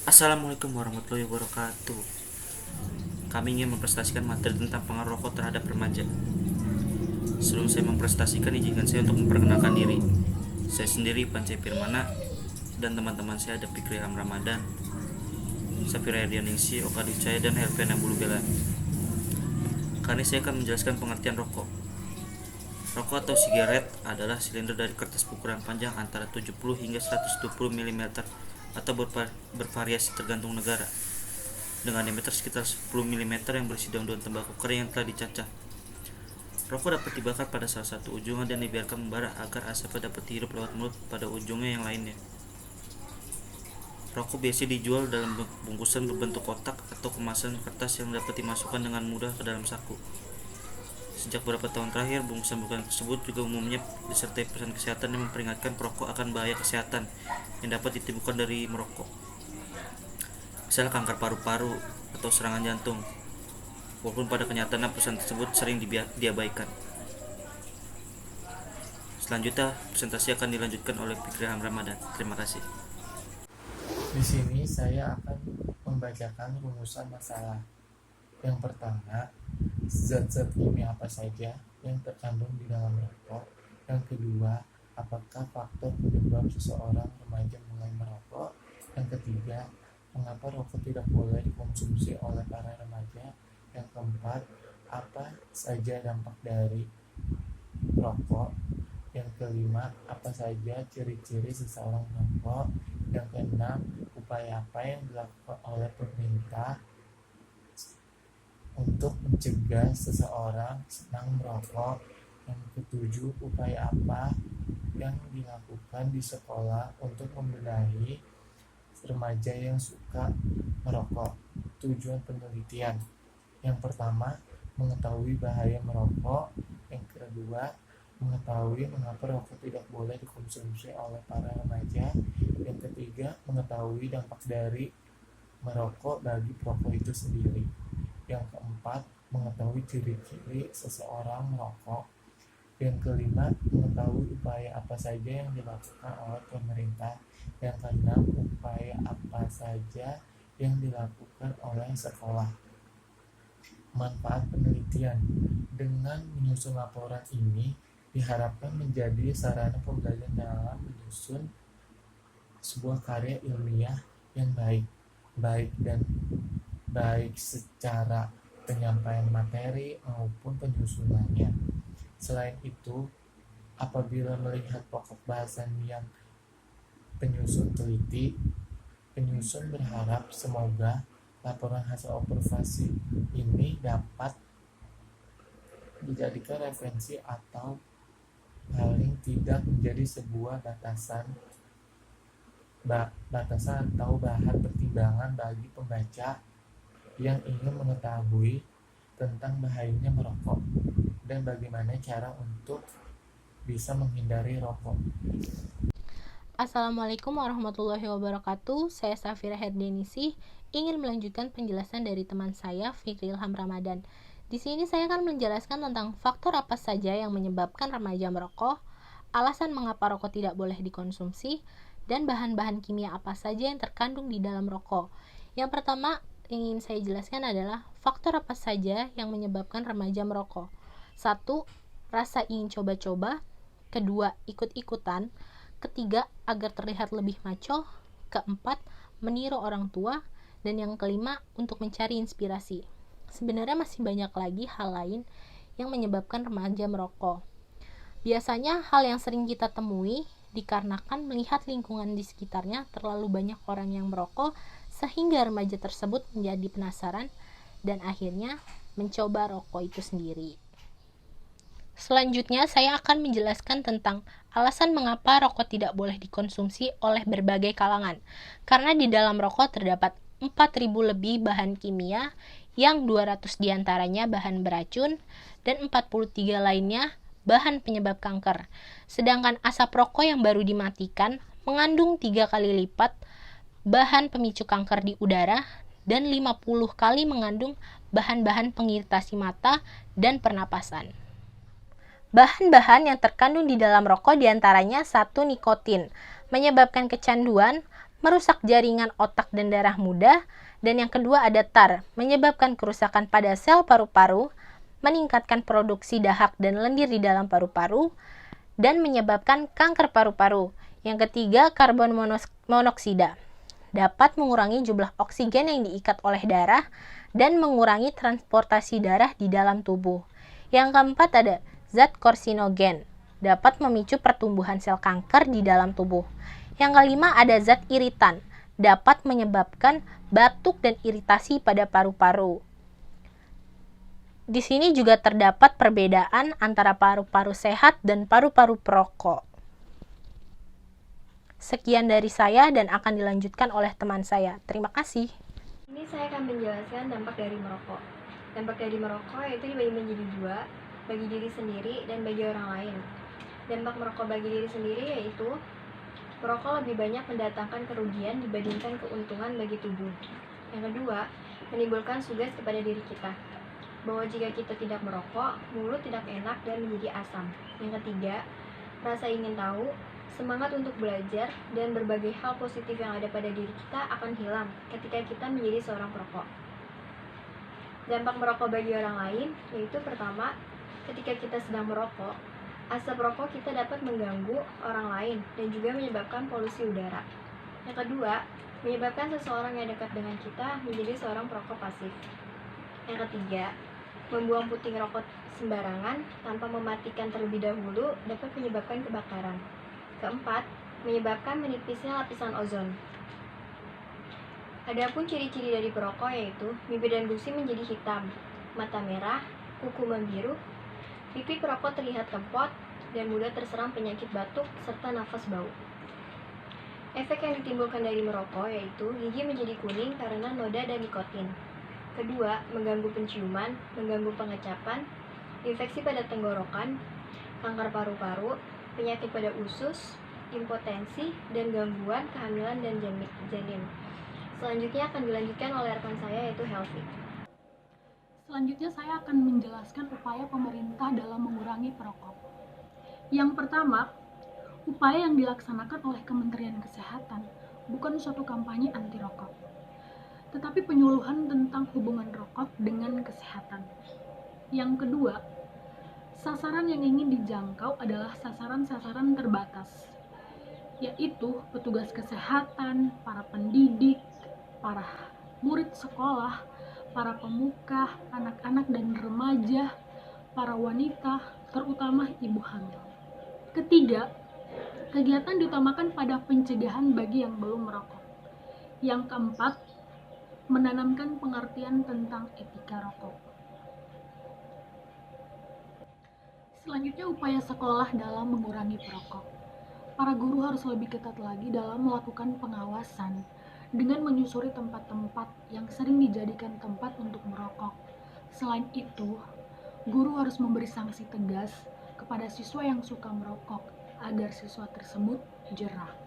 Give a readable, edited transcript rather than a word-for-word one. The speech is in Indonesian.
Assalamualaikum warahmatullahi wabarakatuh. Kami ingin mempresentasikan materi tentang pengaruh rokok terhadap remaja. Sebelum saya mempresentasikan, izinkan saya untuk memperkenalkan diri. Saya sendiri Pancai Firmana dan teman-teman saya ada Fikri Ilham Ramadan, Safira Erdianingsi, Oka Ducaya, dan Helviana Bulubela. Kali ini saya akan menjelaskan pengertian rokok. Rokok atau sigaret adalah silinder dari kertas berukuran panjang antara 70 hingga 120 mm atau bervariasi tergantung negara, dengan diameter sekitar 10 mm yang berisi daun-daun tembakau kering yang telah dicacah. Rokok dapat dibakar pada salah satu ujungnya dan dibiarkan membara agar asapnya dapat dihirup lewat mulut pada ujungnya yang lainnya. Rokok biasa dijual dalam bungkusan berbentuk kotak atau kemasan kertas yang dapat dimasukkan dengan mudah ke dalam saku. Sejak beberapa tahun terakhir, bungkusan-bungkusan tersebut juga umumnya disertai pesan kesehatan yang memperingatkan perokok akan bahaya kesehatan yang dapat ditimbulkan dari merokok, misalnya kanker paru-paru atau serangan jantung. Walaupun pada kenyataannya pesan tersebut sering diabaikan. Selanjutnya, presentasi akan dilanjutkan oleh Fikri Ilham Ramadan. Terima kasih. Di sini saya akan membacakan rumusan masalah. Yang pertama, zat-zat kimia apa saja yang terkandung di dalam rokok. Yang kedua, apakah faktor penyebab seseorang remaja mulai merokok. Yang ketiga, mengapa rokok tidak boleh dikonsumsi oleh para remaja. Yang keempat, apa saja dampak dari rokok. Yang kelima, apa saja ciri-ciri seseorang merokok. Yang keenam, upaya apa yang dilakukan oleh pemerintah untuk mencegah seseorang senang merokok. Yang ketujuh, upaya apa yang dilakukan di sekolah untuk membenahi remaja yang suka merokok. Tujuan penelitian. Yang pertama, mengetahui bahaya merokok. Yang kedua, mengetahui mengapa rokok tidak boleh dikonsumsi oleh para remaja. Yang ketiga, mengetahui dampak dari merokok bagi perokok itu sendiri. Yang keempat, mengetahui ciri-ciri seseorang merokok. Yang kelima, mengetahui upaya apa saja yang dilakukan oleh pemerintah. Yang keenam, upaya apa saja yang dilakukan oleh sekolah. Manfaat penelitian. Dengan menyusun laporan ini, diharapkan menjadi sarana pembelajaran dalam menyusun sebuah karya ilmiah yang baik secara penyampaian materi maupun penyusunannya. Selain itu, apabila melihat pokok bahasan yang penyusun teliti, penyusun berharap semoga laporan hasil observasi ini dapat dijadikan referensi atau paling tidak menjadi sebuah batasan atau bahan pertimbangan bagi pembaca yang ingin mengetahui tentang bahayanya merokok dan bagaimana cara untuk bisa menghindari rokok. Assalamualaikum warahmatullahi wabarakatuh. Saya Safira Erdianingsi ingin melanjutkan penjelasan dari teman saya Fikri Ilham Ramadan. Di sini saya akan menjelaskan tentang faktor apa saja yang menyebabkan remaja merokok, alasan mengapa rokok tidak boleh dikonsumsi, dan bahan-bahan kimia apa saja yang terkandung di dalam rokok. Yang pertama ingin saya jelaskan adalah faktor apa saja yang menyebabkan remaja merokok. 1. Rasa ingin coba-coba. Kedua, ikut-ikutan. Ketiga, agar terlihat lebih maco. Keempat, meniru orang tua. Dan yang kelima, untuk mencari inspirasi. Sebenarnya masih banyak lagi hal lain yang menyebabkan remaja merokok. Biasanya hal yang sering kita temui dikarenakan melihat lingkungan di sekitarnya terlalu banyak orang yang merokok sehingga remaja tersebut menjadi penasaran dan akhirnya mencoba rokok itu sendiri. Selanjutnya saya akan menjelaskan tentang alasan mengapa rokok tidak boleh dikonsumsi oleh berbagai kalangan. Karena di dalam rokok terdapat 4.000 lebih bahan kimia yang 200 diantaranya bahan beracun dan 43 lainnya bahan penyebab kanker. Sedangkan asap rokok yang baru dimatikan mengandung 3 kali lipat bahan pemicu kanker di udara dan 50 kali mengandung bahan-bahan pengiritasi mata dan pernapasan. Bahan-bahan yang terkandung di dalam rokok diantaranya 1. Nikotin, menyebabkan kecanduan, merusak jaringan otak dan darah mudah. Dan yang kedua ada tar, menyebabkan kerusakan pada sel paru-paru, meningkatkan produksi dahak dan lendir di dalam paru-paru, dan menyebabkan kanker paru-paru. Yang ketiga, karbon monoksida dapat mengurangi jumlah oksigen yang diikat oleh darah dan mengurangi transportasi darah di dalam tubuh. Yang keempat ada zat karsinogen, dapat memicu pertumbuhan sel kanker di dalam tubuh. Yang kelima ada zat iritan, dapat menyebabkan batuk dan iritasi pada paru-paru. Di sini juga terdapat perbedaan antara paru-paru sehat dan paru-paru perokok. Sekian dari saya dan akan dilanjutkan oleh teman saya. Terima kasih. Ini saya akan menjelaskan dampak dari merokok. Dampak dari merokok yaitu dibagi menjadi dua, bagi diri sendiri dan bagi orang lain. Dampak merokok bagi diri sendiri yaitu merokok lebih banyak mendatangkan kerugian dibandingkan keuntungan bagi tubuh. Yang kedua, menimbulkan sugas kepada diri kita, bahwa jika kita tidak merokok, mulut tidak enak dan menjadi asam. Yang ketiga, rasa ingin tahu, semangat untuk belajar, dan berbagai hal positif yang ada pada diri kita akan hilang ketika kita menjadi seorang perokok. Dampak merokok bagi orang lain, yaitu pertama, ketika kita sedang merokok, asap rokok kita dapat mengganggu orang lain dan juga menyebabkan polusi udara. Yang kedua, menyebabkan seseorang yang dekat dengan kita menjadi seorang perokok pasif. Yang ketiga, membuang puting rokok sembarangan tanpa mematikan terlebih dahulu dapat menyebabkan kebakaran. Keempat, menyebabkan menipisnya lapisan ozon. Adapun ciri-ciri dari perokok yaitu bibir dan gusi menjadi hitam, mata merah, kuku membiru, pipi perokok terlihat kempot, dan mudah terserang penyakit batuk serta nafas bau. Efek yang ditimbulkan dari merokok yaitu gigi menjadi kuning karena noda dan nikotin. Kedua, mengganggu penciuman, mengganggu pengecapan, infeksi pada tenggorokan, kanker paru-paru, penyakit pada usus, impotensi, dan gangguan kehamilan dan janin. Selanjutnya akan dilanjutkan oleh rekan saya yaitu Helvi. Selanjutnya saya akan menjelaskan upaya pemerintah dalam mengurangi perokok. Yang pertama, upaya yang dilaksanakan oleh Kementerian Kesehatan bukan suatu kampanye anti rokok, tetapi penyuluhan tentang hubungan rokok dengan kesehatan. Yang kedua, sasaran yang ingin dijangkau adalah sasaran-sasaran terbatas, yaitu petugas kesehatan, para pendidik, para murid sekolah, para pemuka, anak-anak dan remaja, para wanita, terutama ibu hamil. Ketiga, kegiatan diutamakan pada pencegahan bagi yang belum merokok. Yang keempat, menanamkan pengertian tentang etika rokok. Selanjutnya, upaya sekolah dalam mengurangi perokok. Para guru harus lebih ketat lagi dalam melakukan pengawasan dengan menyusuri tempat-tempat yang sering dijadikan tempat untuk merokok. Selain itu, guru harus memberi sanksi tegas kepada siswa yang suka merokok agar siswa tersebut jerah.